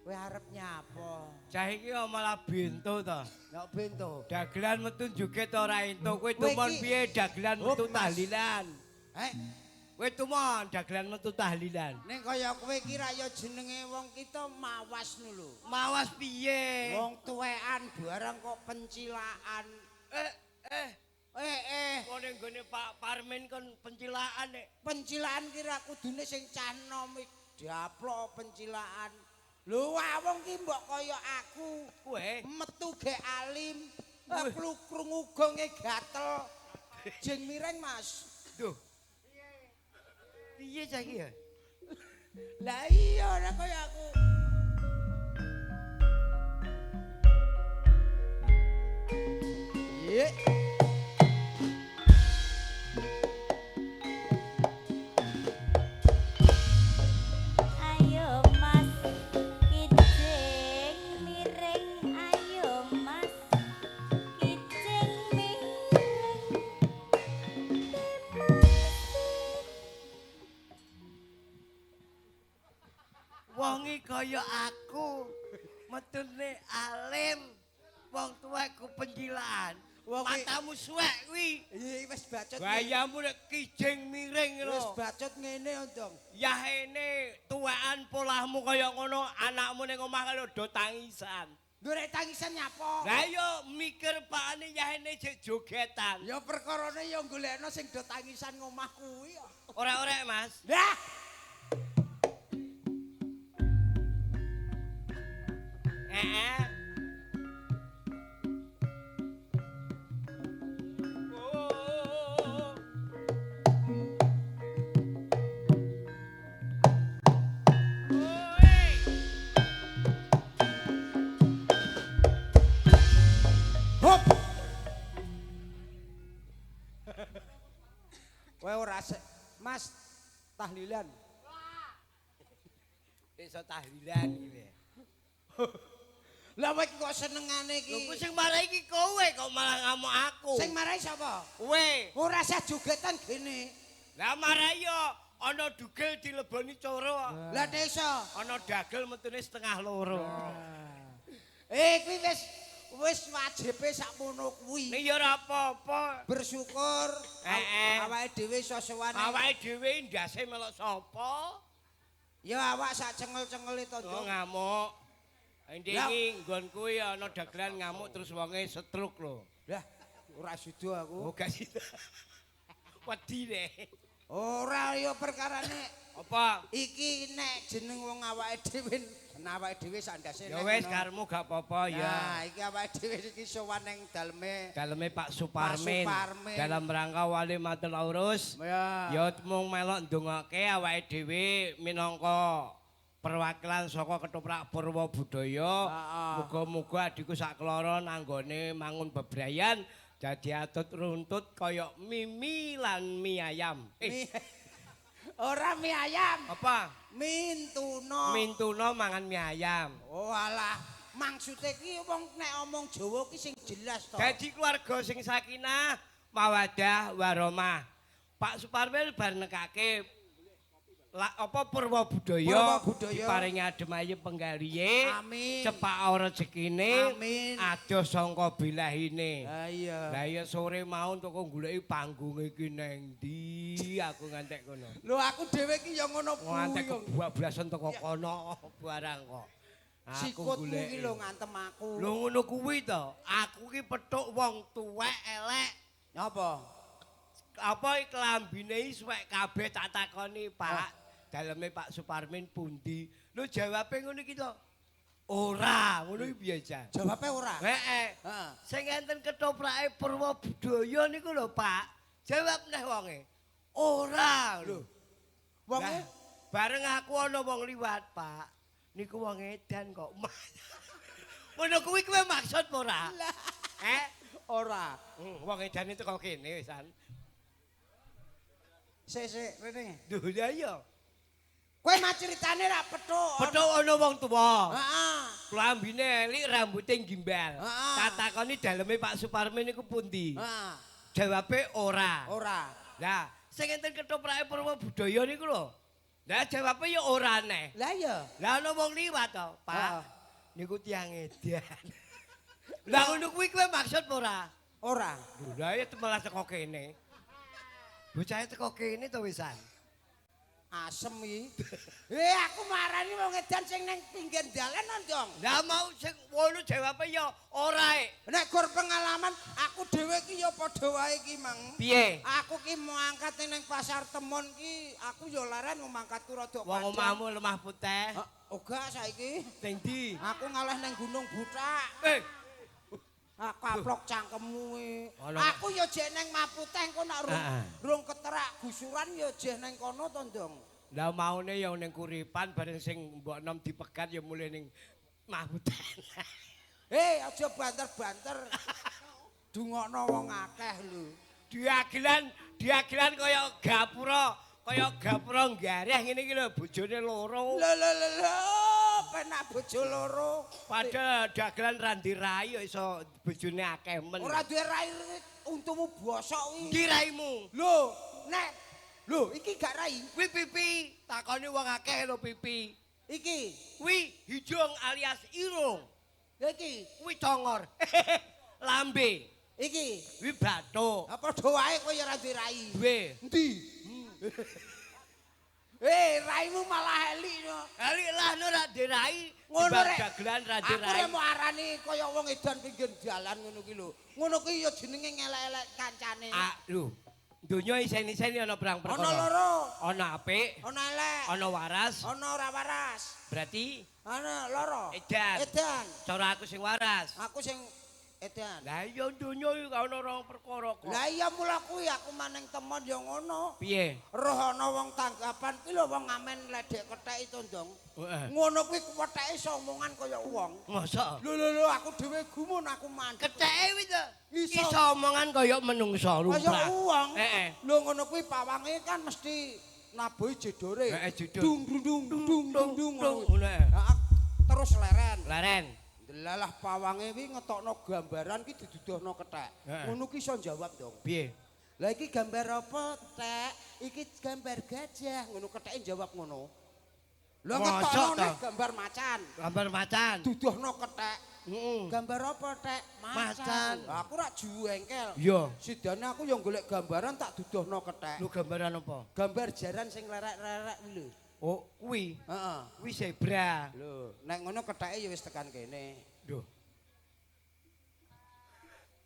Kowe arep nyapa? Cah iki malah bento to. Nek bento. Dagelan metu joget ora ento. Kowe Kowe tumon iki- piye dagelan Hop, metu Mas. tahlilan. Heh, Kowe tumon dagelan metu tahlilan. ning kaya kowe iki ra ya jenenge wong kita mawas lho. Mawas piye? Wong tuwekan barang kok pencilaan. Eh Eh, nggone Pak Parmin kon pencilaan nek. pencilaan kira kudune sing cah nom diaplok pencilaan. Lho wong ki mbok kaya aku Kowe metu ge alim, Wih. krungu gonge gatel. Jeng mireng Mas. duh. Piye cah iki ya? Lah iya ora kaya aku. Iya. Ayo Mas, kijing miring. Ayo Mas, kijing miring. Wongi kaya aku. Metune alim. Wong tuaku pencilaan. Wong iki- Matamu suwek kuwi. Iya wis bacot. Gayamu nek kijing miring Wis lho. bacot ngene Ondong. Yahene tuwekan polahmu kaya ngono, anakmu ning omah kalau do tangisan. Ndurek tangisan nyapa? Lah yo mikir pakane yahene jek jogetan. Ya perkarane ya golekno sing do tangisan ngomah kuwi. Ora-ora, Mas. Lah, Eh. Oh. Oi. hop. Kowe ora Mas tahlilan. Iso tahlilan iki. Lah kowe iki kok senengane iki? Lho sing marai iki kowe kok malah ngamuk aku. Sing marai sapa? Kowe. Ora sah jogetan gene. Lah marai yo ana dugel dileboni coro. Lah desa. Ana dagel metune setengah loro. Kuwi wis wajibe sakmono kuwi. Ning yo ora apa-apa. Bersyukur awake dhewe iso sowan. Awake dhewe ndase melok sapa? Ya awak sak cengel-cengele to, Oh Nduk. ngamuk. Endi Lah. iki nggonku ya ana dagelan ngamuk terus wonge stroke lho. Lah, ora sida aku. Oh gak sida. Wedi deh. Ora ya perkarane Apa? iki nek jeneng wong awake dhewe, awake dhewe sandase. Ya wis karmu gak apa-apa ya. Nah, iki awake dhewe iki sowan ning daleme. Daleme Pak Suparmin. Pak Suparmin. Dalam rangka wali matur urus. Ya. Ya mung melok ndongake awake dhewe minangka perwakilan saka Ketoprak Purwo Budaya. Heeh. Muga-muga adikku sakloro nanggone mangun bebrayan dadi atut runtut kaya mimi lan mie ayam. Ora mie ayam, Apa? mintuna. Mintuna mangan mie ayam. Oh alah, maksude ki wong nek omong Jawa ki sing jelas to. Dadi keluarga sing sakinah, mawadah, warahmah. Pak Suparmin bar nekake apa Purwo Budaya Purwo Budaya. diparingi adem ayem penggalihe. Amin. Cepak rezekine. Amin. Adoh sangka bilahine. Lah iya. Lah ya sore mau toko goleki panggung iki nang ndi aku ngantek kono. Lho aku dhewe ki ya ngono Ngantek kuwi. kebablasan teko kono barang kok. Aku Sikutmu goleki. ki lho ngantem aku. Lho ngono kuwi to. Aku ki petuk wong tuwek elek. Napa? Apa klambine suwek kabeh tak takoni, Pak. Daleme Pak Suparmin pundi? Lho jawabe ngono iki to. Ora, ngono iki biasa. Jawabe ora. Heeh. Heeh. Sing enten ketoprake Purwo Budaya niku lho, Pak. Jawab neh wonge. Ora lho. Wong Lah, bareng aku ana wong liwat, Pak. Niku wong edan kok. Ngono kuwi kowe maksud apa ora? ora. Wong edan itu kok kene wisan. Sik rene. Duh ya iya. Kowe mah critane ra petuk. Petuk ana wong tuwa. Heeh. Klambine elik, rambuté gimbal. Heeh. Tak takoni daleme Pak Suparmin niku pundi? Heeh. Jawabe ora. Ora. Lah, sing enten ketoprake Purwo Budaya niku lho. Lah jawabe ya ora neh. Lah ya. Lah ana wong liwat to, Pak. Heeh. Niku tiyang edan. Lah ngono kuwi kowe maksud apa ora? Ora. Lho lah ya malah teko kene. Bocah teko kene to wisan. Asem iki. Aku marani wong edan sing ning pinggir dalan ndong. Lah mau sing ngono jawabe ya ora e. Nek gur pengalaman aku dhewe ki ya padha wae ki, Mang. Piye? Aku ki mau angkat ning pasar Temon ki, aku ya leren mau mangkat rada Wong omahmu lemah putih. Oga saiki. Ning ndi? Aku ngalah ning Gunung Butak. Eh, Kaplok cangkemmu e. Ono. Aku ya jek ning Maputeh engko nak Heeh. rung keterak gusuran ya jek ning kono to, Ndong. lah maune ya ning kuripan bareng sing mbok nom dipegat ya mulai ning mahbutan. Aja banter-banter. Dungokno wong akeh lho. Diagelan kaya gapura nggareh ngene iki lho bojone loro. Lho, penak bojo loro. Padahal dagelan randi rai ya iso bojone akeh men. Ora duwe rai untumu bosok iki. Ndi raimu? Lho, iki gak rai. Kuwi pipi, takoni wong akeh lho pipi. Iki, Kuwi hijong alias irung. iki, Kuwi congor. Lambe. iki. Kuwi bathuk. Apa padha wae kowe ya ora duwe rai. Duwe. Endi? Raimu malah elik no. Elik lah ora dirai. Ngono rek. Dagelan ra Aku dirai. rek mau arani kaya wong edan pinggir dalan ngono ki lho. Ngono ki ya jenenge ngelek-elek kancane. Lho. Donya isen-isen ana perang perkara. Ana loro, Ana apik, ana elek, ana waras. ana ora waras. Berarti Ana loro. Edan. Edan. cara aku sing waras. Aku sing edan. Lah iya donya iki gak ana rong perkara kok. Lah iya mula kuwi aku maning temon ya ngono. Piye? Roh ana wong tanggapan ki lho wong ngamen ledek kethek itu, Ndong. Heeh. Ngono kuwi ketheke iso omongan kaya wong. Masa? Lho aku dhewe gumun aku mandek. Ketheke wis to. Iso. Iso omongan kaya menungsa Kaya lumrah. wong. Heeh. Lho ngono kuwi pawange kan mesti nabuhi jedore. Heeh, jedor. Dung dung dung dung dung. Ngono. Heeh, terus leren. Laren. Delalah pawange kuwi ngetokno gambaran ki diduduhno kethek. Heeh. Ngono ki iso jawab dong. Piye? Lah iki gambar apa, Tek? Iki gambar gajah. Ngono ketheke jawab ngono. Lah Mosok ngetokno to? nek gambar macan. Gambar macan. Duduhno kethek. Heeh. Gambar apa, Tek? Macan. Lah aku rak juwengkel. Iya. Sidane aku yang golek gambaran tak duduhno kethek. Lu gambaran apa? Gambar jaran sing lerek-lerek kuwi lho. Oh, kuwi. Heeh. Kuwi zebra. Lho, nek ngono ketheke ya wis tekan kene. Duh.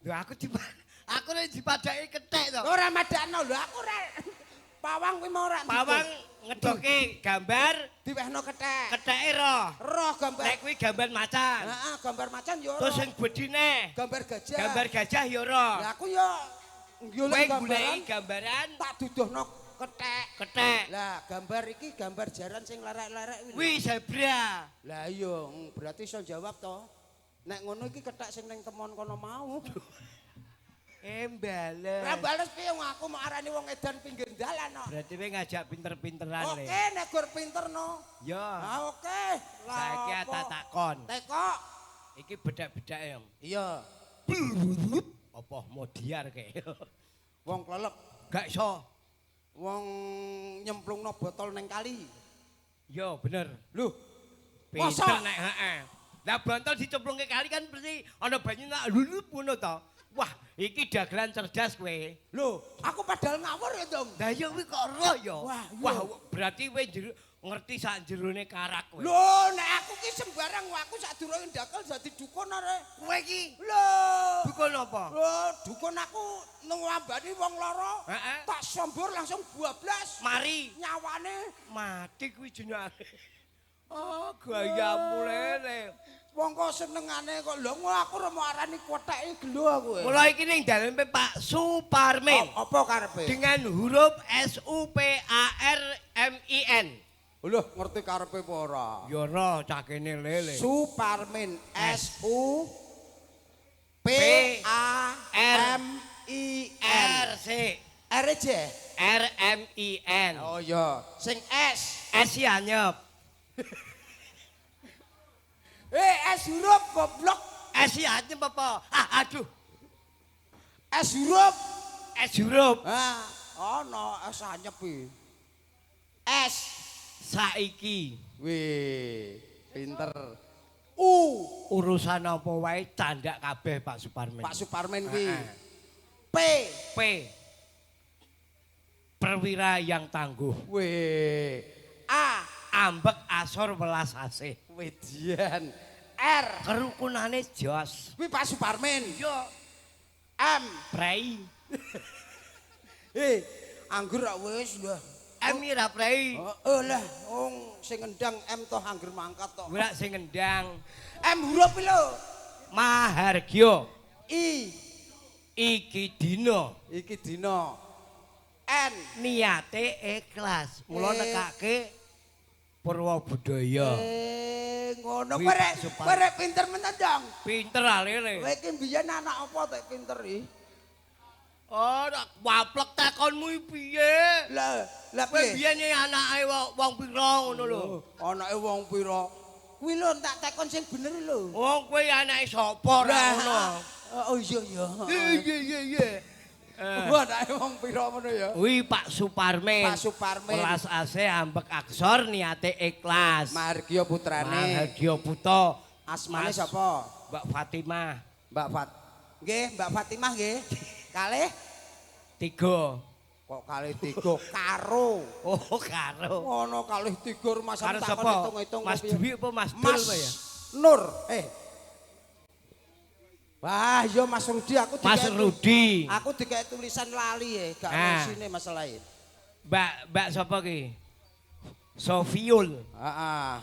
Lho aku nek dipadaki kethek to. Ora madakno lho, aku ora pawang kuwi mau ora. Pawang ngedoke gambar, diwehno kethek. ketheke roh. Roh gambar. Nek kuwi gambar macan. Heeh, gambar macan ya ora. Terus sing bedine gambar gajah. gambar gajah ya roh. Lah aku ya Kowe golek gambaran goleki gambaran tak duduhno kethek. kethek. Lah gambar iki gambar jaran sing lerek-lerek kuwi. Kuwi zebra. Lah iya, berarti iso jawab to. Nek ngono iki kethek sing ning temon kono mau. Embales. Lah bales piye wong aku mau arani wong edan pinggir dalan no. Berarti kowe ngajak pinter-pinteran le. Oke, nek gur pinter no. Ya. Ah oke. Saiki tak takon. Tekok. Iki bedak-bedak yang. Iya. Apa modiar kayak. Wong klelep, Gak iso. wong nyemplungno botol ning kali. Yo bener. Lho, Pinter masa? nek heeh. Lah botol dicemplungke kali kan berarti ana banyu nak lulup ngono to. Wah, iki dagelan cerdas kowe. Lho, aku padahal ngawur ya, Dong. Lah ya kuwi kok roh ya. Wah, iya. Wah, berarti kowe ngerti sak jerone karak kowe. Lho, nek aku ki sembarang aku sadurunge ndakel dadi dukun arek. Kowe iki Lho. dukun apa? Lho, dukun aku ngambani wong lara. Heeh. Tak sombor langsung 12. Mari Nyawane mati kuwi jenenge. Oh, gayamu lele. wong kok senengane kok lho aku ora mau arani kotheke gelo aku. Mulai iki ning daleme Pak Suparmin. Apa karepe? Dengan huruf SUPARMIN. Lho, ngerti karepe apa ora? Ya ora cah kene lele. Suparmin SU P A M I N. RC R aja. RMIN. Oh iya, sing S. S anyep. S huruf goblok. S anyep apa? Aduh. S huruf. S huruf. Ah, ono S anyep iki. S saiki. Wih, pinter. Urusan apa wae candak kabeh Pak Suparmen. Pak Suparmen ki. P. P. Perwira yang tangguh. Wih. A. Ambek asor welas asih. Wedian. R. Kerukunane jos. Kuwi Pak Suparmen. Yo. M. Prei. Anggur ra wis lho. M ira prei. Lah, wong sing ngendang M toh anggur mangkat toh. Ora sing ngendang. M huruf lho. Mahargya. I. Iki dina. Iki dina. N. Niate ikhlas. Mula nekake Purwa Budaya. Ngono Wih, kowe Pak Suparmen. kowe rek pinter menan dong. Pinter alene. Kowe iki mbiyen anak apa tek pinter iki? Oh, waplek tekonmu iki piye? Lah Kowe piye? biyen anake wong pira ngono lho. Anake wong pira? Kuwi lho tak tekon sing bener lho. Wong kowe anake sapa ra ngono? Oh iya iya. Iya. Anake wong pira ngono ya? Wi Pak Suparmen. Pak Suparmen. Welas ase ambek aksor niate ikhlas. Mahargya putrane. Mahargya Putra. Asmane sapa? Mbak Fatimah. Mbak Fat. Nggih, Mbak Fatimah nggih. Kalih 3. kok kalih 3 karo. Oh, karo. Ngono kalih 3 rumah Karo tak sapa? hitung-hitung. Mas piye. Dwi apa Mas Dul Mas apa ya? Nur. Wah, iya Mas Rudi aku Mas Rudi. Aku dikek tulisan lali gak Ah. isine masalahe. Mbak sapa ki? Sofiul. Heeh.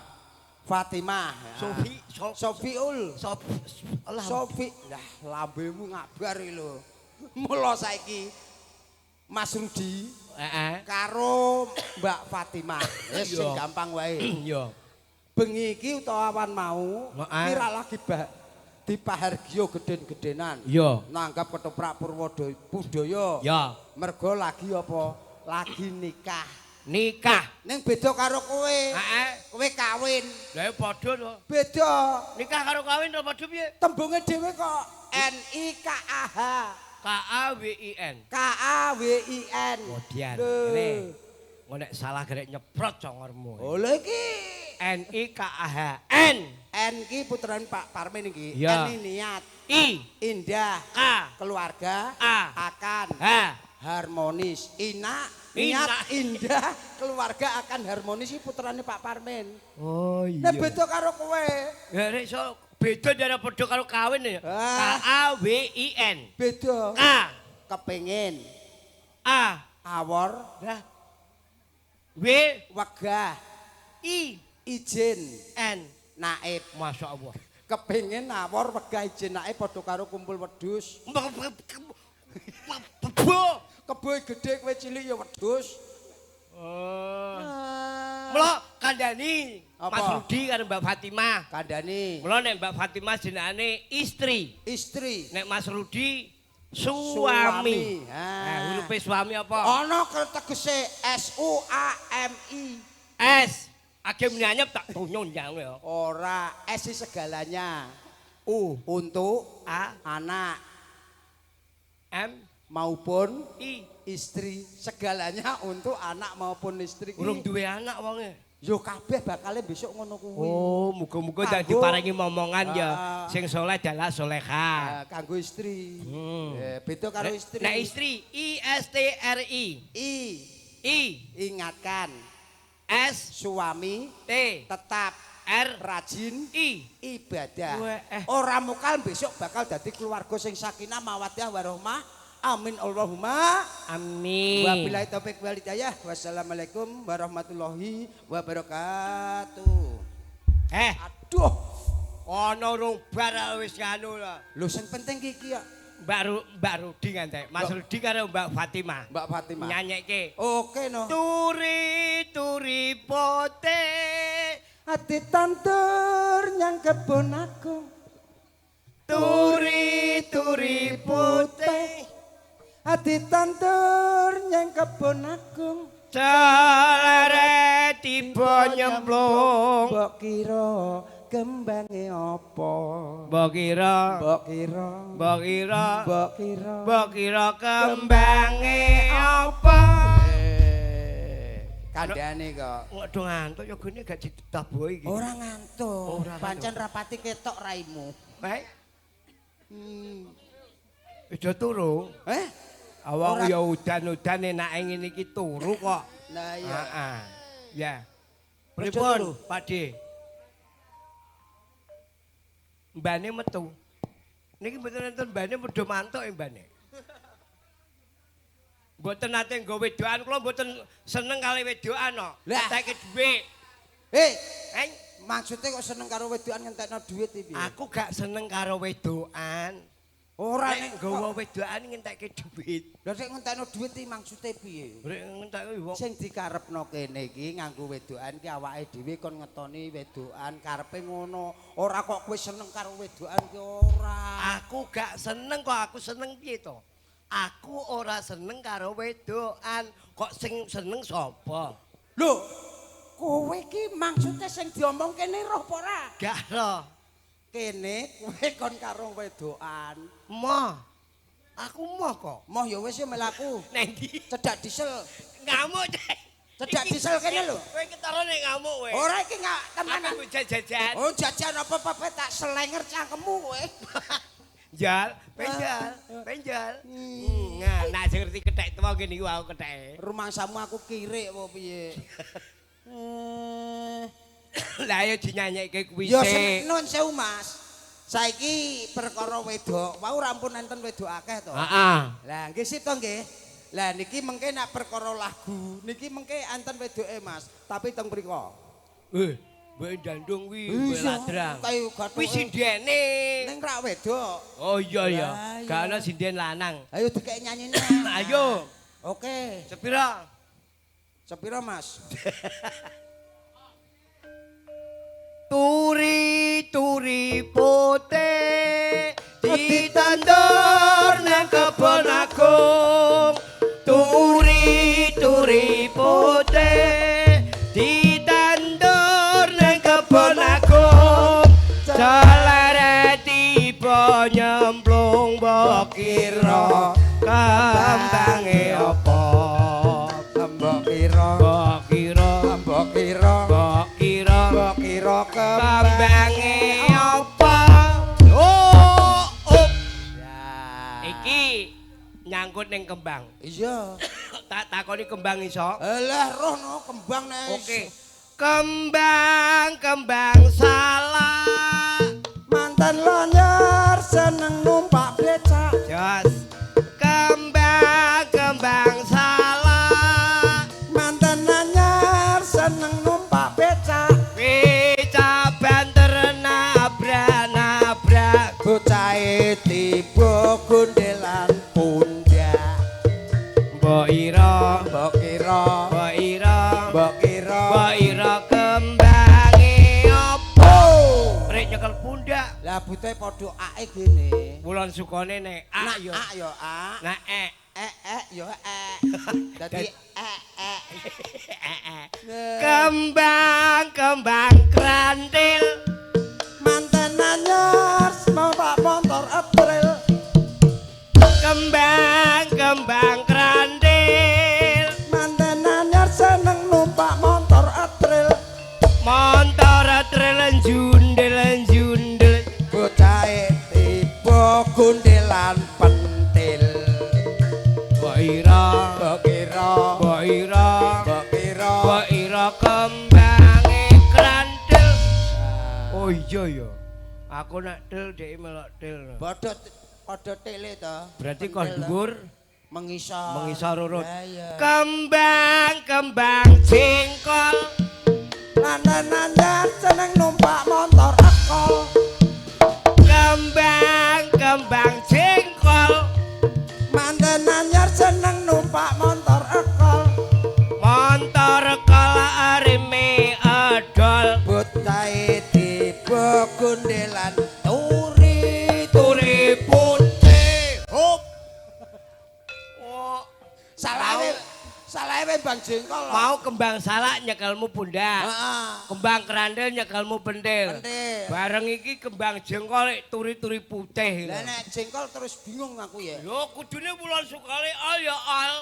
Fatimah. Sofiul. Sofi. Lah, lambemu ngabar iki lho. Mula saiki Mas Rudi karo Mbak Fatimah. Wis sing gampang wae. Iya. Bengi iki utawa awan mau kira lagi dipahargya geden-gedenan. Iya. Nanggap ketoprak Purwodaya. Ya. Mergo lagi apa? Lagi nikah. Nikah. Ning beda karo kowe. Kowe kawin. Lah padha to. Beda. Nikah karo kawin to padha piye? Tembunge dhewe kok NIKAH. KAWIN. KAWIN. Kemudian Lho. ini ngonek salah gerek nyeprot congormu. Oh lho iki. NIKAHN. N ki putrane Pak Parmen iki. Ya. N niat. I. Indah. K. Keluarga. A. Akan. H. Harmonis. Niat. Ina. Indah. Keluarga akan harmonis iki putrane Pak Parmen. Oh Nah beda karo kowe. Ya rek so beda dara padha karo kawin ya. KAWIN. Beda. K. Kepengin. A. Awor. Lah. W. Wegah. I. Izin. N. Naib. Masya Allah. Kepengin awor wegah izin naib padha karo kumpul wedhus. Kebo gedhe kowe cilik ya wedhus. Mula kandhani Apa? Mas Rudi karo Mbak Fatimah. Kandhani. Mula nek Mbak Fatimah jenenge istri. Istri. Nek Mas Rudi suami. Ah. Hurufe suami apa? Ana tegese SUAMI. S. Age nyanyep tak tunyon jang ya. Ora S sih segalanya. U. Untuk A. anak M. maupun I. istri. Segalanya untuk anak maupun istri. Urung duwe anak wonge. Yo kabeh bakale besok ngono kuwi. Oh, muga-muga dak Kanggo- diparingi momongan ya. Ah. Sing saleh dalah soleha. Kanggo istri. Hmm. Beda karo istri. Nek istri ISTRI. I. Ingatkan. S. Suami T. tetap R. rajin I. ibadah. Weh, Ora mukal besok bakal dadi keluarga sing sakinah mawaddah warahmah. Amin Allahumma. Amin. Wabillahi taufik wal hidayah. Wassalamualaikum warahmatullahi wabarakatuh. Aduh, Ana rung bar wis anu lah. lho sing penting iki ya Mbak Rudi ngantek. Mas Rudi karo Mbak Fatimah. Mbak Fatimah. Nyanyekke. Oke no. Turi pote. Ati tantur nyang kebon aku. Turi pote. Ati tantur nyang kebon aku. Celere tiba nyemplung. Mbok kira kembange apa? Mbok kira. Mbok kira. Mbok kira. Mbok kira. Mbok kira kembange apa? Kandhane kok. Waduh ngantuk ya gene gak ditabuhi iki. Ora ngantuk. Ora Pancen rapati ketok raimu. Baik. Hmm. Wis turu. Awak Ora. ya udan-udan enake ngene iki turu kok. Lah iya. Heeh. Ya. Wis Pripun, turu? Pakde? Mbane metu. Niki mboten enten mbane padha mantuk mbane. Mboten nate nggo wedokan, kula mboten seneng kali wedokan kok. Lah. Enteke dhuwit. Heng, Maksudnya kok seneng karo wedokan ngentekno dhuwit iki piye? aku gak seneng karo wedokan. Ora Nek nggawa wedokan ngentekke dhuwit. Lah sik ngentekno dhuwit iki maksude piye? Rek ngentekke wong Sing dikarepno kene iki nganggo wedokan ki awake dhewe kon ngetoni wedokan karepe ngono. Ora kok kowe seneng karo wedokan ki ora. aku gak seneng kok, aku seneng piye to? Aku ora seneng karo wedokan. Kok sing seneng sapa? Lho, kowe ki maksude sing diomong kene roh apa ora? Gak roh. Kene kowe kon karo wedokan. Moh. Aku moh kok. Moh ya wis ya melaku. Neng ndi? Cedak diesel. Ngamuk, Cek. Cedak diesel kene lho. Kowe ketara nek ngamuk kowe. Ora iki gak temenan. Aku jajan. Oh jajan apa-apa tak selenger cangkemmu kowe. Jal, penjal, penjal. Nah, nak sing ngerti kethek tuwa ngene iki aku ketheke. Rumangsamu aku kirik apa piye? Lah ayo dinyanyekke kuwi Ya sik. nuwun sewu Mas. Saiki perkara wedok, wau rampun enten wedok akeh to. Heeh. Lah nggih sip to nggih. Lah niki mengke nak perkara lagu, niki mengke enten wedoke Mas, tapi teng mriko. Mbak Dandung kuwi, Iya, Mbak Ladrang. kayu gathuke. Kuwi sindene. Ning rak wedok. Oh iya ya. Lah, iya. Gak ana sinden lanang. Ayo dikek nyanyine. Ayo. Oke. Sepira? Sepiro Mas? Turi-turi putih ditandur nang kebon agung. Turi-turi putih ditandur nang kebon agung. Celere tiba nyemplung mbok kira kambange apa? Mbok kira, Mbok kira, mbok kira, mbok kira mbok kira kambange apa? Oh, oh. Iki nyangkut ning kembang. Iya. Tak takoni kembang iso. Lah roh no kembang nek. Oke. Kembang salah. Mantan lanyar seneng numpak becak. Jos. Kembang salah. Mantan lanyar seneng numpak becak. Becak banter nabrak. Bocahe tiba gondelan pundak. Mbok ira, Mbok kira, mbok ira, mbok kira. mbok ira kembange apa? Rek nyekel pundak. Lah bute padha ake gene. Wulan sukane nek Nak yo. A yo A. Nah Yo E. Dadi E. Kembang krantil. Mantan anyar numpak motor April. Kembang krantil. Mantan anyar seneng numpak motor April. Montor tril jundel. Bocahe tiba gondelan pentil. Mbok ira, Mbok kira, mbok ira, mbok kira. mbok ira kembange krantil. Oh iya ya. Aku nak til dhek melok til. Padha tele to. Berarti kok dhuwur mengisor. mengisor urut. Lah iya. Kembang jengkol. Mantan anyar seneng numpak motor ekol. Kembang jengkol. Mantan anyar seneng numpak motor ekol. Montor kala arime adol. Bocahe tiba gondelan turi Putih. Hop. Oh, Salahe Bang Jengkol. mau kembang salak nyekelmu pundak. Heeh. Kembang kerandel nyekelmu pentil. Pentil. Bareng iki kembang jengkol turi putih. Lah nek jengkol terus bingung aku ya. Yo kudune wulan sukale al ya al.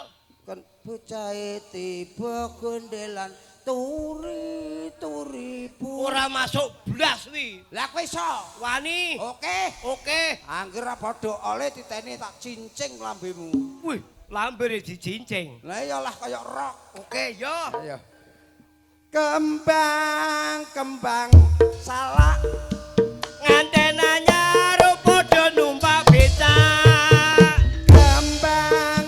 Kan bocahe tiba gondelan turi bu. Ora masuk blas wi. Lah kowe iso. Wani. Oke. Angger padha ole titeni tak cincing lambemu. Wih, lambene dicincing. Lah iyalah kaya rok. Oke, yo. Ayo. Kembang salak Nganten anyar padha numpak becak.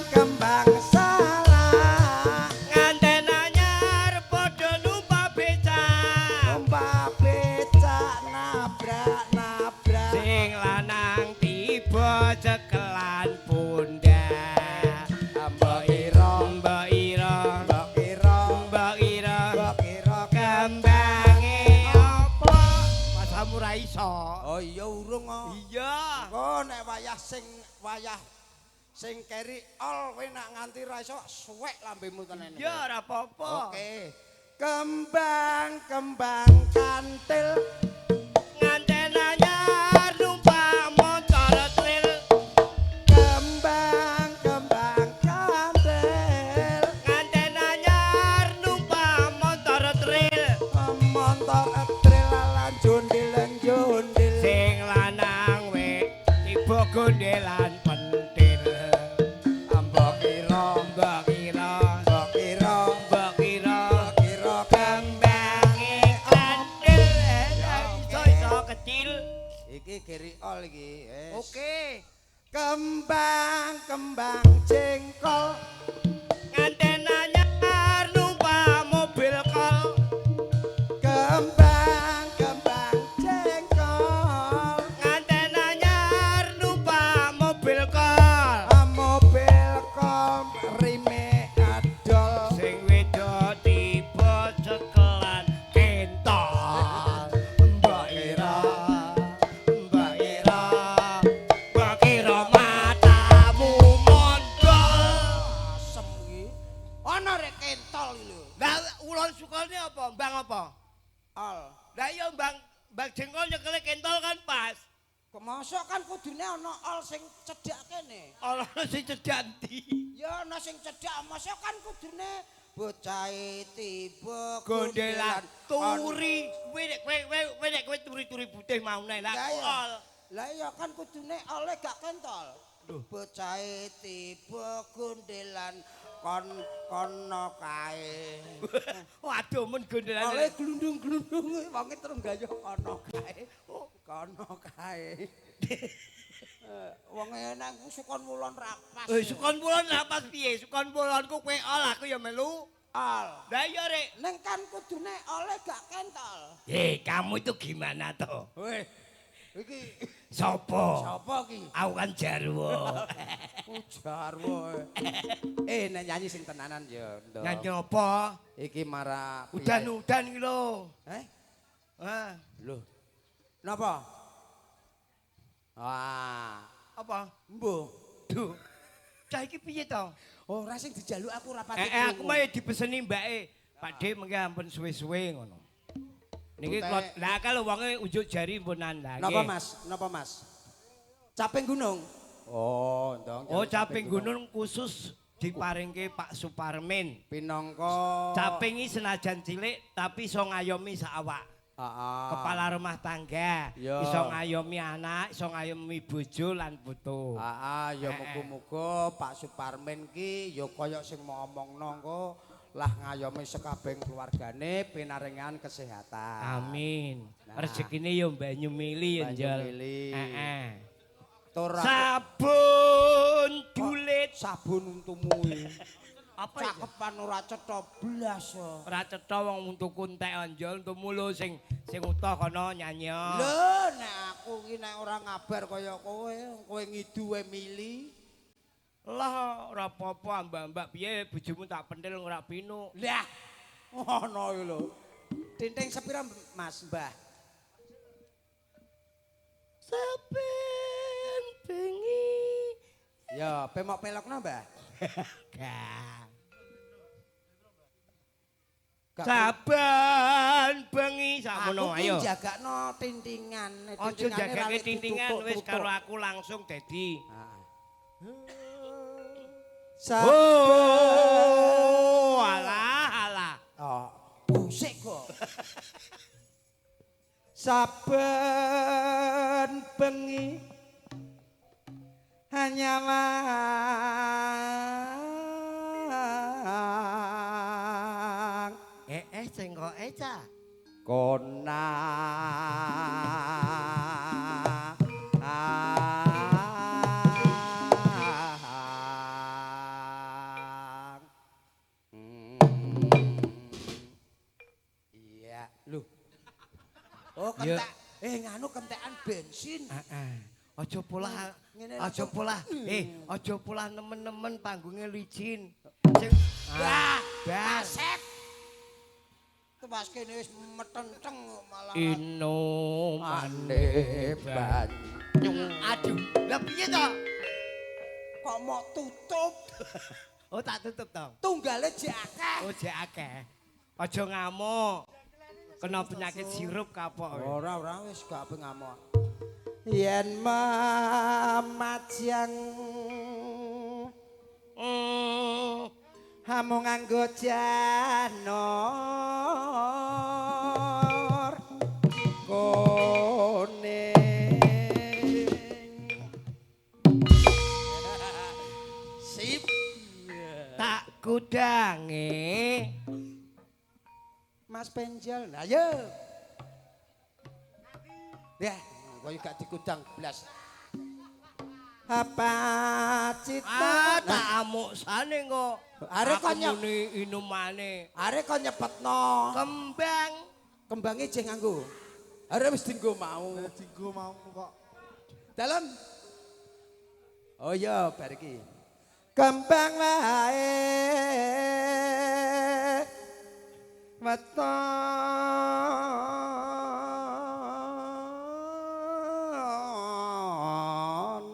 kembang salak Nganten anyar padha numpak becak. numpak becak nabrak Sing lanang tiba cekelan pundak. mbok ira Mbak Ira, mbok ira Mbak Ira, mbok ira kembange apa? Masamu ra iso. oh iya urung kok Iya. kok nek wayah sing keri ol kowe nak nganti ra iso suwek lambemu tenan Iya ora apa-apa. oke kembang kantil Nganten anyar numpak motor trail. kembang kantil Nganten anyar numpak motor trail. montor etril lan jondil Sing lanang we tiba gondelan pentil. mbok ira Mbak Ira, mbok ira Mbak Ira, kira kembange kantil. Iso kecil. iki keri ol iki wis Oke. kembang jengkol Nganten anyar numpak mobil kol. kembang jengkol Nganten anyar numpak mobil kol. mobil kom rime adol Sing wedok tiba cekelan kentol. Mbak Ira, Mbak Ira, Mbak Ira matamu mondol. asem iki ana rek kentol iki lho Lah ulon sukane apa? Mbang apa? ol Lah iya mbang jengkol nyekele kentol kan pas. kemosok kan kudune ana ol sing cedhak kene Ora sing cedak ndi. ya ana sing cedhak mosok kan kudune bocahe tiba Gondelan turi. Kowe nek kowe turi-turi putih mau nek lah Lah iya. ol. Lah iya kan kudune oleh gak kentol. Bocahe tiba gondelan kono kae. Waduh men gondelan. Oleh glundung-glundung wonge terus gayuh kono kae. Kono kae. Wong enak ku sukon wulon rapas. Sukon bulan lah pas piye? Sukon bulanku kowe ol aku ya melu. Al. Lah iya rek. Neng kan kudune oleh gak kentol. Kamu itu gimana toh? Weh. Iki Sopo? sapa ki? Aku kan jarwo. Jarwo. Nek nyanyi sing tenanan ya, Ndok. Nyanyi apa? Iki mara Udan-udan iki lho. Ah, lho. Napa? Wah, Apa? mbuh. Duh. Cah iki piye to? Ora sing dijaluk aku ora pati. Aku mah ya dipeseni mbake. Pakde mengke ampun suwe-suwe ngono. Niki Bukae- lah kalau wonge unjuk jari mpunan lah. Napa Mas? Napa Mas? Caping gunung. Oh, ndong. Oh, caping gunung khusus diparingke Pak Suparmin. Pinangka Caping iki senajan cilik tapi iso ngayomi sak awak. Heeh. Kepala rumah tangga, Ya. iso ngayomi anak, iso ngayomi bojo lan putu. Heeh, ya muga-muga Pak Suparmin ki ya kaya sing mau omongno engko lah ngayomi sekabeng keluargane pinaringan kesehatan. Amin. Nah. Rezekine ya banyu mili ya Banyu njol. mili. Heeh. Tur aku- Sabun dulit. sabun untumu iki. Apa itu? Cakepan ora cetha blas. Ora cetha wong tuku entek anjol entumu lho sing utuh kono nyanyi. Lho nek aku ki nek ora ngabar kaya kowe ngidu wae mili. Lah ora apa-apa mbak-mbak piye bojomu tak pentil ora pinu. Lah ngono iki lho. Tinting sepira Mas Mbah? Saben bengi. Ya, pemok pelokno Mbah. Gak. Gak- Saben bengi sakmono Aku ki ayo. jagakno tintingan. Ojo jagake tintingan wis karo aku langsung dadi. Ah. Oh, alah. Oh, musik kok. Saben bengi hanyalah Sing kok Eca. kona iya lho oh Ya. kentek nganu kentekan bensin Aja pola Ngene aja langsung. pola aja pola nemen-nemen panggungnya licin. Sing Wah, baset. Mas kene wis metenteng malah Ino ane banyu. Aduh, lah piye to? Kok mau tutup? Oh tak tutup to. Tunggale jek akeh. Oh jek akeh. Aja ngamuk. Kena penyakit sirup kapok. Ora wis gak ape ngamuk. Yen mamajang hamu nganggo janor kuning sip Tak kudange. Mas Penjel nah yo ya koyo gak dikudang blas apa cita Tak amuk sane kok. Arek kok inumane. arek kok nyepetno Kembang. kembange jeng nganggo arek wis dienggo mau kok. Dalem oh iya bar iki kembang wae weton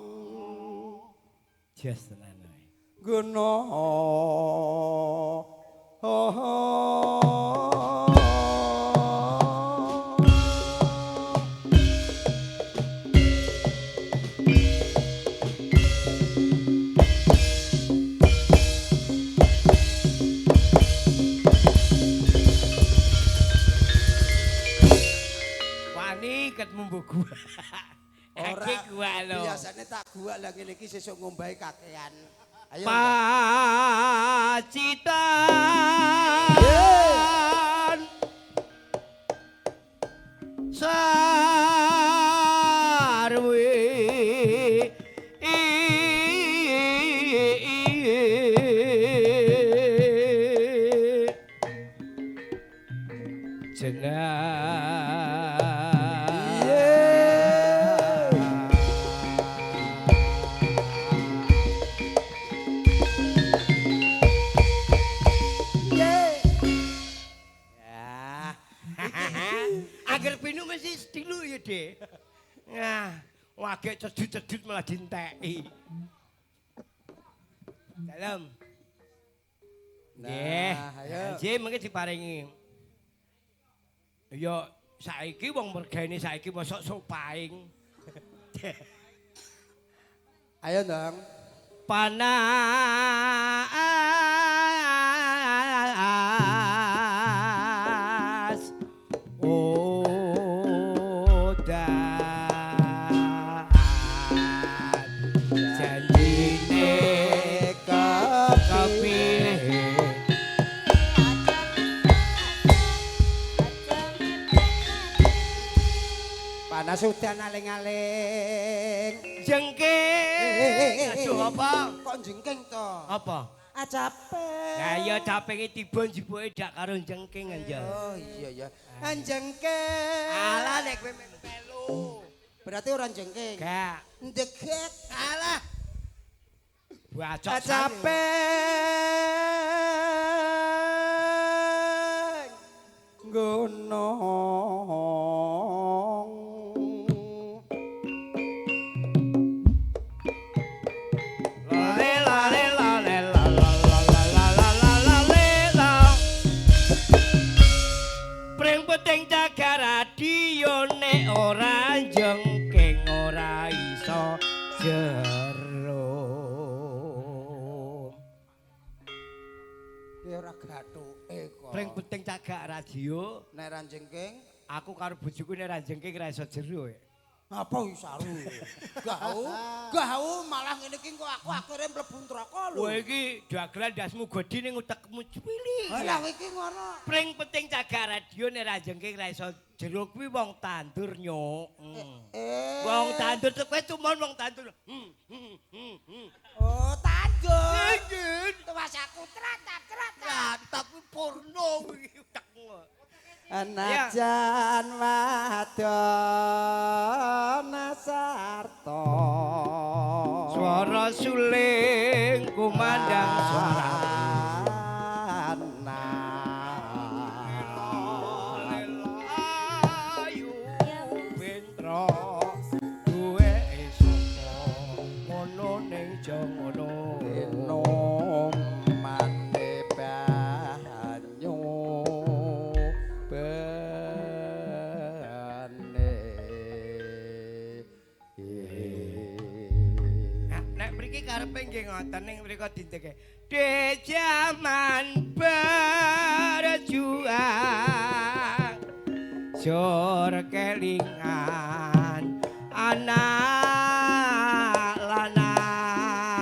Jas tenan wae. guna Wani ket mumbu gua. ora Ake gua lho. biasane tak gua lah ngene iki sesuk ngombahi kakean ayo Pacitan sarwe Agar pinu mesti stilu ya, Dek. Nah, wage cedut-cedut malah dinteki. Dalam. Nggih, ayo. Nggih, mengke diparingi. Ya saiki wong mergane saiki mosok sopaing. Ayo dong. Panas odan janjine kepilih Panas udan aling-aling. jengking. Aduh apa? Kok jengking to? Apa? Acape. Ya iya capenge tiba jibuke dak karo jengking aja. Oh iya ya. Anjengking. Alah nek kowe melu melu. Berarti orang jengking. Gak. Ndegek. Alah. Bacok Acape. Gunung. Lela lela lela la la la la la la la lela. Pring puting jaga radio nek ora jengking ora iso jero. Pring penting cagak radio. Nek ranjengking Aku karo bojoku nek ranjengking ra iso jero. apa isaru? Gau malah ngene iki kok aku akhire mlebu neraka lho. Kowe iki dagelan dasmu godi ning utekmu cilik. Lah iki ngono. Pring penting cagak radio nek ranjengking ra iso jero kuwi wong tandur nyuk. Wong tandur kowe cuman wong tandur. Oh, tandur. Tandur. Tuwas aku trat. Tapi porno iki utekmu. Anajan wadon sarta Swara suling kumandang swara ayu bentra duwe sapa ngono ning jangono enom mane banyu nek mriki karepe nggih ngoten ning mriko dinteke de jaman berjuang jor kelingan anak lanang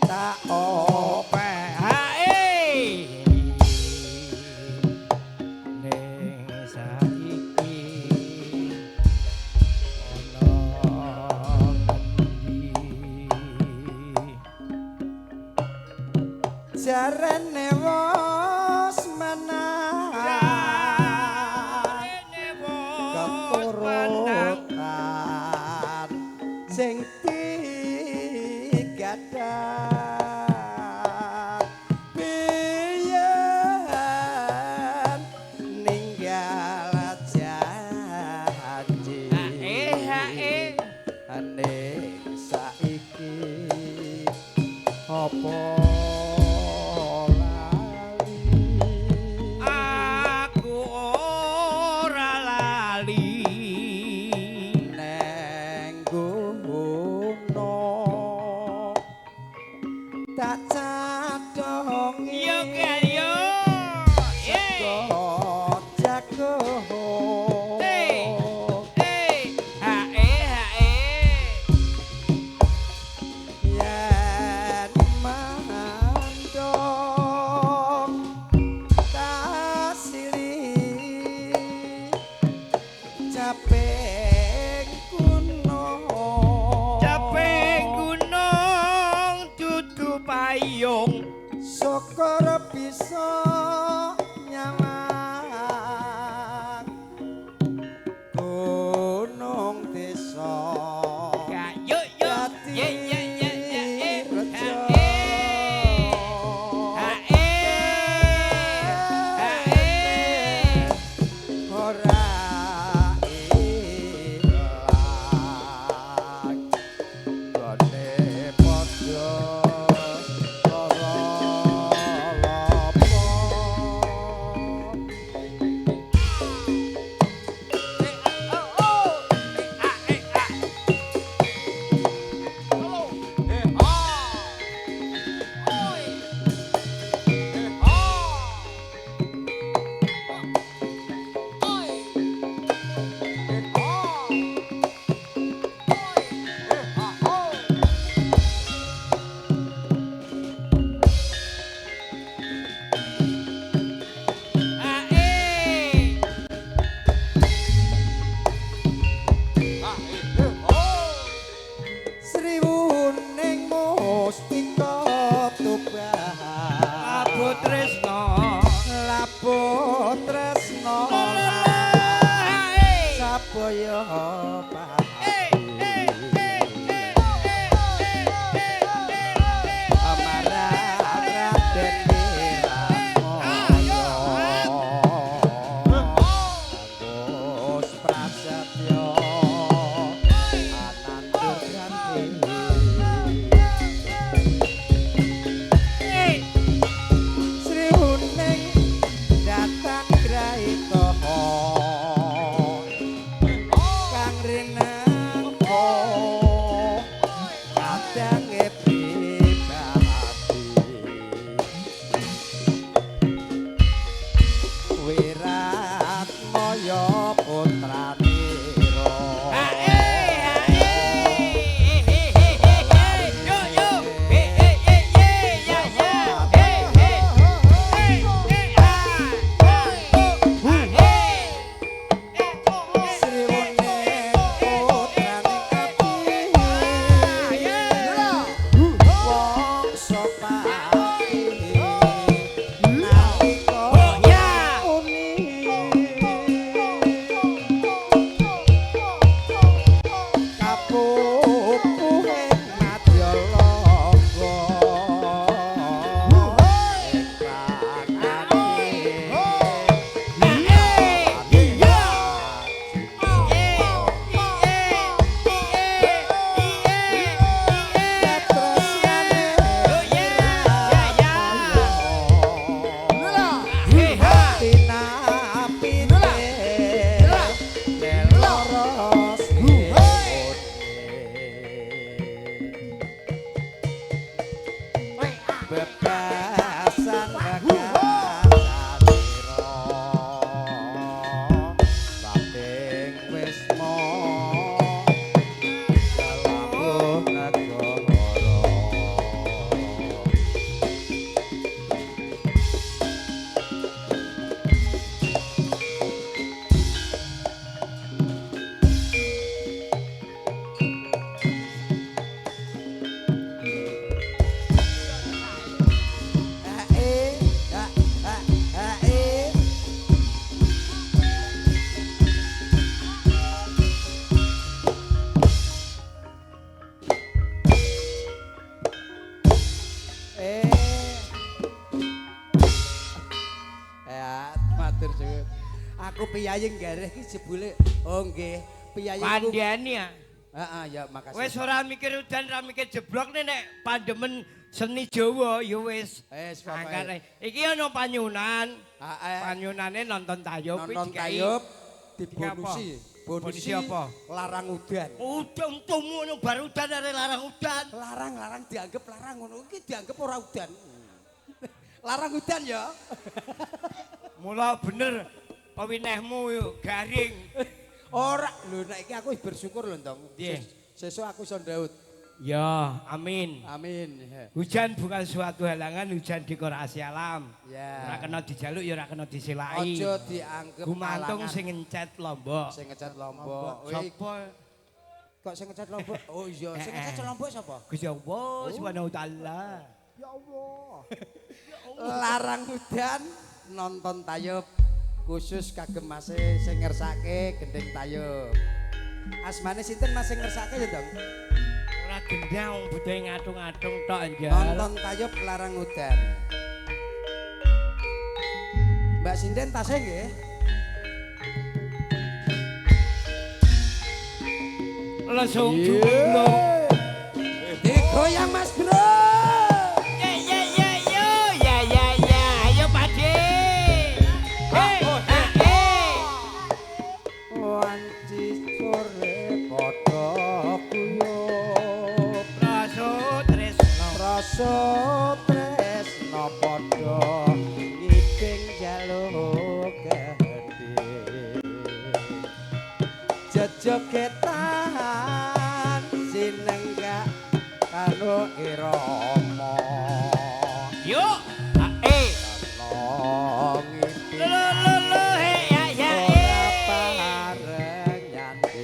tak opehae ning saiki ana ngendi jarene wos menang keturutan sing digadhah biyen ninggal janji ning saiki apa aku ora lali neng gunung tak cadongi yo kayo kok jago yen mandong tasili capek gunung capek gunung dudu payung syukur bisa nyawang gunung desa ya yuk ye rejo ora ilang gone padha lara lapo Sriwuning mustika tubah abu tresno lapo tresno sapaya amarah Raden Agus prasetyo anandur ganti Sri Huning datang graita kang rinengko kadange pribadi piyayeng gareh ki jebule oh nggih piyayeng Pandeni ya. Heeh ya makasih. Wis ora mikir udan, ora mikir jeblok nek pandemen seni Jawa ya wis. Wis pokoke. Angkane. Iki ana panyunan. Heeh. Panyunane nonton tayub Nonton dikai- tayub dikai dibonusi. Bonusi apa? Larang udan. Udan tumu ngono bar udan are larang udan. Larang dianggap larang ngono iki dianggap ora udan. Larang udan ya. Mula bener pawinehmu yo garing. Ora lho nek iki aku wis bersyukur lho Ndong. Nggih. Sesuk aku iso ndaut. Ya, amin. Amin. Hujan bukan suatu halangan, hujan dekorasi alam. Ya. Ora kena dijaluk ya ora kena disilai. Aja dianggep Gumantung halangan. sing ngencet Lombok. Sing ngecat Lombok. Sapa? Kok sing ngecat Lombok? Oh iya, sing ngecat Lombok sapa? Gusti Allah Subhanahu wa taala. Ya Allah. Larang udan nonton tayub khusus kagem Mas sing ngersake gending tayub. Asmane sinten Mas sing ngersake ya, Dong? Ora gendang budhe ngatung-atung tok anjal. Nonton tayub larang udan. Mbak Sinden tasnya nggih? Langsung jumlah. Digoyang Mas Bro. Ayo Pakde. Wanci sore padha kuyup. Rasa tresno. Rasa tresno padha ngiping jaluk gedhe. Jejogetan sinenggak karo irama. Yuk. Ana ngimpi Lo ya. ora pareng nyanti.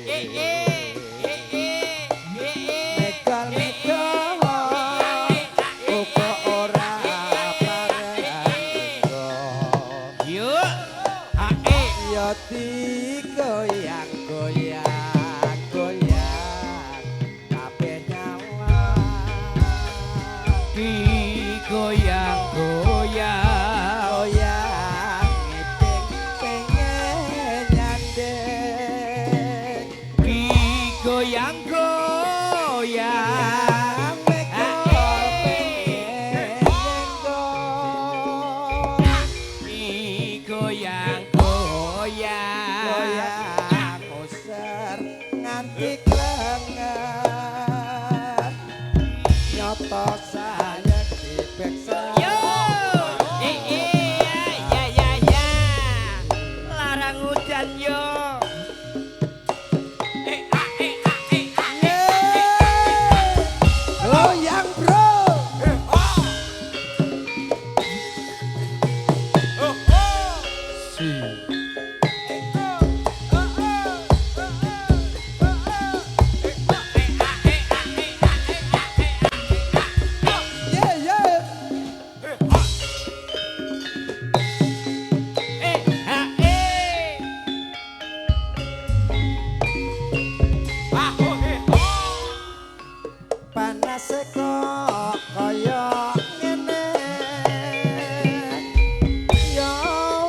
Mekal-mekal uga ora pareng Yuk. ya digoyang-goyang kabeh nyawa Digoyang-goyang. goyang ngiping pengen nyandeng Digoyang-goyang. mekal pengen nyenggol Digoyang-goyang. goyang user nganti klengen nyoto saya dipeksa Yo. Ya. Larang hujan yo. goyang bro yeah yeah panas kok kaya ngene ya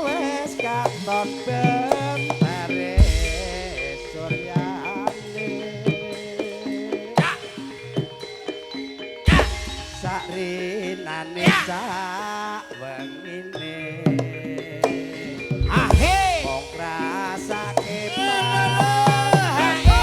wis katon bentare suryane sakrinane sak wengine wong rasake kaya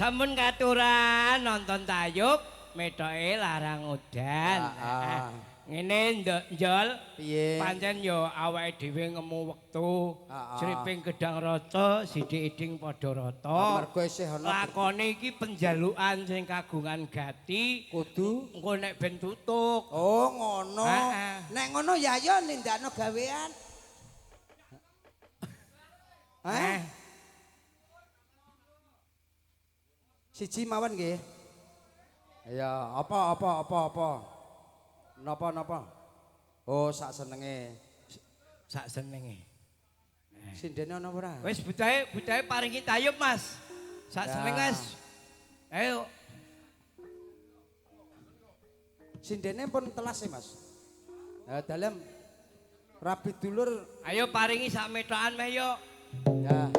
Sampun katuran nonton tayub metoke larang udan. Ngene Njol, Piye? pancen yo awake dhewe ngemu wektu. Sriping gedang rata, sithik iding padha rata. Mergo isih ana Lakone iki penjalukan sing kagungan gati kudu. engko nek ben tutuk. Oh, ngono. Heeh. Nek ngono ya ya nindakno gawean. Heh. Siji mawon nggih. Ya, apa. Napa? Oh, sak senenge. Sak senenge. Sindene ana ora? Wis butahe paringi tayub, Mas. Sak Ya. seneng, Mas. Ayo. Sindene pun telas ya, Mas. Dalem rabi dulur. Ayo paringi sak metokan meh yo. Ya.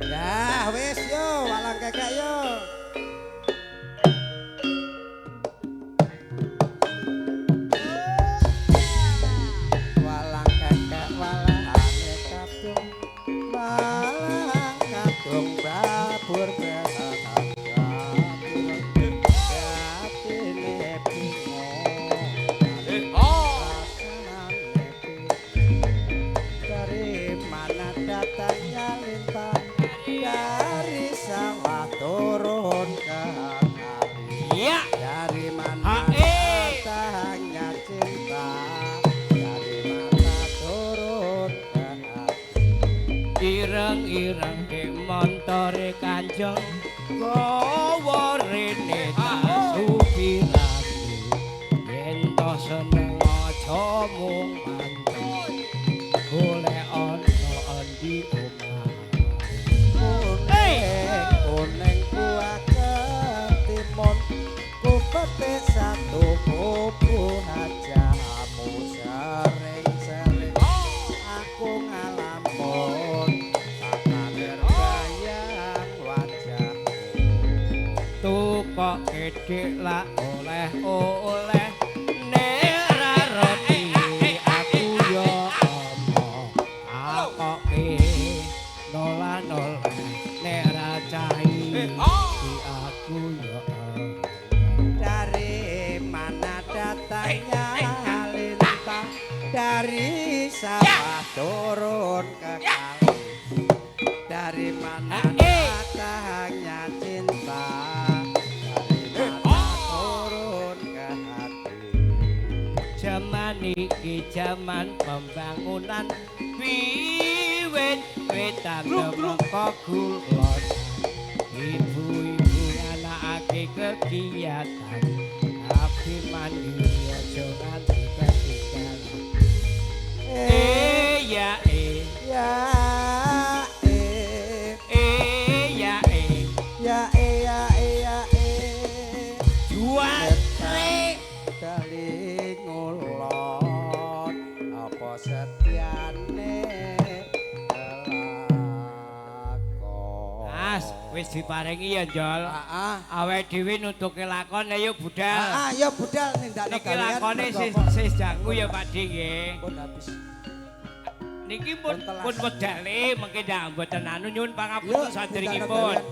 Ya, wis yo, walang kekek yo. Walang kekek walangane kadung. Walang kadung babur behaga. Atine bingung. Rasanane dari mana datangnya lintang dari sawah turun ke hari. Iya. Dari mana Hae. datangnya cinta dari mana turun ke hati. Ireng-ireng ke montore Kanjeng gawa rene tasupirake yen to seneng aja mung mantep golek ana endi omah. Kuning buah ketimun ku petik satu bubuh ajamu sering-sering aku ngalamun tataner bayang wajahmu Tukok gedhe lak oleh-oleh nek ra roti aku yo ana akoke nola-nola nek ra cahi aku yo dari mana datangnya lintang dari sawah turun ke kali dari mana datangnya cinta dari mana turun ke hati. Jaman iki jaman pembangunan wiwit wetan temeka kulon ibu-ibu nganakake kegiatan tapi mandiri aja nganti ketinggalan ya Ya ya ya jual kali ngulon apa setiane lakon. Mas wis diparingi ya Jol Heeh. awake dhewe nutuke lakon ayo budal Ya budal nindakno niki gawean. lakone sis jangu ya Pak D nggih pun habis. niki pun Pun telas. wedale mengke ndak mboten anu nyuwun Yo, pangapunten nindakno saderengipun gawean.